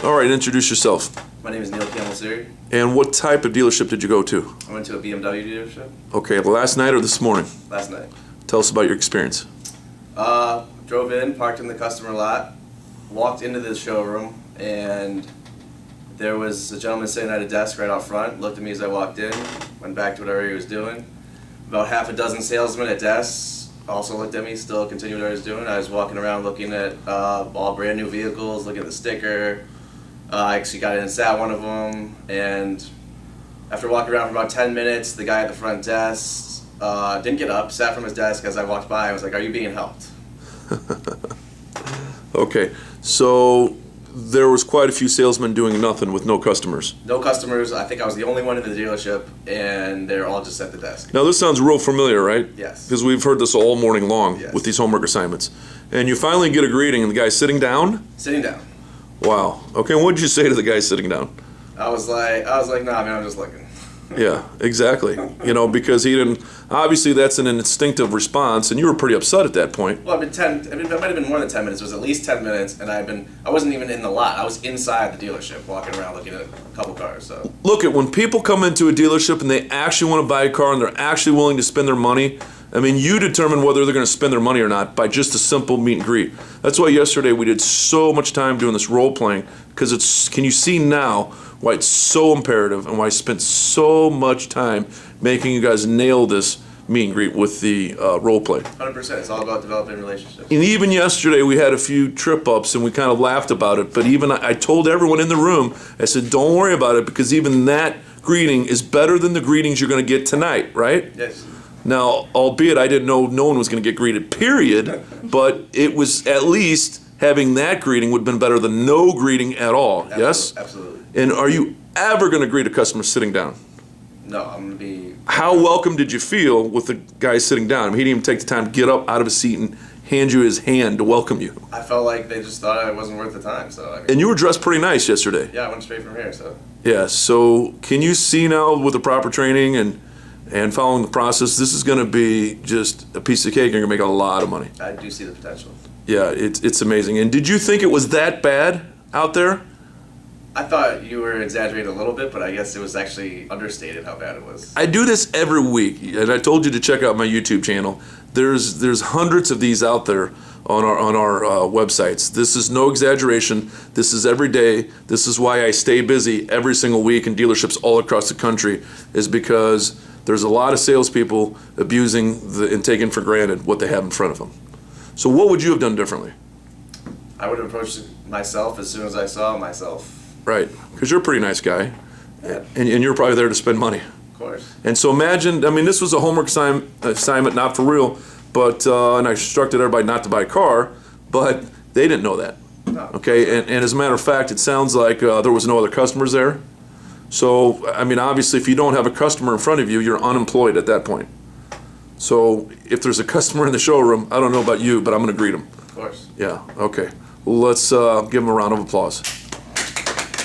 All right, introduce yourself. My name is Neil Campbell-Siri. And what type of dealership did you go to? I went to a BMW dealership Okay, last night or this morning? last night. Tell us about your experience. Drove in, parked in the customer lot, walked into the showroom, and there was a gentleman sitting at a desk right out front, looked at me as I walked in, went back to whatever he was doing. About half a dozen salesmen at desks also looked at me, still continued what I was doing. I was walking around looking at all brand new vehicles, looking at the sticker. I actually got in and sat one of them, and after walking around for about 10 minutes, the guy at the front desk didn't get up, sat from his desk as I walked by. I was like, "Are you being helped?" Okay, so there was quite a few salesmen doing nothing with no customers. No customers. I think I was the only one in the dealership, and they're all just at the desk. Now this sounds real familiar, right? Yes. Because we've heard this all morning long Yes. with these homework assignments. And you finally get a greeting and the guy's sitting down? Sitting down. Wow. Okay, and what did you say to the guy sitting down? I was like, nah, man, I'm just looking. Yeah, exactly. You know, because he didn't, obviously that's an instinctive response, and you were pretty upset at that point. Well, it might have been more than 10 minutes. It was at least 10 minutes, and I wasn't even in the lot. I was inside the dealership, walking around looking at a couple cars. So Look, when people come into a dealership and they actually want to buy a car and they're actually willing to spend their money, I mean, you determine whether they're going to spend their money or not by just a simple meet and greet. That's why yesterday we did so much time doing this role playing, because can you see now why it's so imperative and why I spent so much time making you guys nail this meet and greet with the role play. 100%. It's all about developing relationships. And even yesterday we had a few trip ups and we kind of laughed about it, but even I told everyone in the room, I said, don't worry about it, because even that greeting is better than the greetings you're going to get tonight, right? Yes. Now, albeit I didn't know no one was going to get greeted, period, but it was at least having that greeting would have been better than no greeting at all, yes? Absolutely. And are you ever going to greet a customer sitting down? No, I'm going to be... How welcome did you feel with the guy sitting down? I mean, he didn't even take the time to get up out of his seat and hand you his hand to welcome you. I felt like they just thought I wasn't worth the time, so... I mean, And you were dressed pretty nice yesterday. yeah, I went straight from here, so... Yeah, so can you see now with the proper training and following the process, this is going to be just a piece of cake and you're going to make a lot of money. I do see the potential. Yeah, it's amazing. And did you think it was that bad out there? I thought you were exaggerating a little bit, but I guess it was actually understated how bad it was. I do this every week, and I told you to check out my YouTube channel. There's hundreds of these out there on our websites. This is no exaggeration. This is every day. This is why I stay busy every single week in dealerships all across the country, is because there's a lot of salespeople abusing and taking for granted what they have in front of them. So what would you have done differently? I would have approached myself as soon as I saw myself. Right, because you're a pretty nice guy, and you're probably there to spend money. Of course. And so imagine, I mean, this was a homework assignment, not for real, but, and I instructed everybody not to buy a car, but they didn't know that. No. Okay, and as a matter of fact, it sounds like there was no other customers there. So, I mean, obviously, if you don't have a customer in front of you, you're unemployed at that point. So, if there's a customer in the showroom, I don't know about you, but I'm going to greet them. Of course. Yeah, okay. Let's give them a round of applause.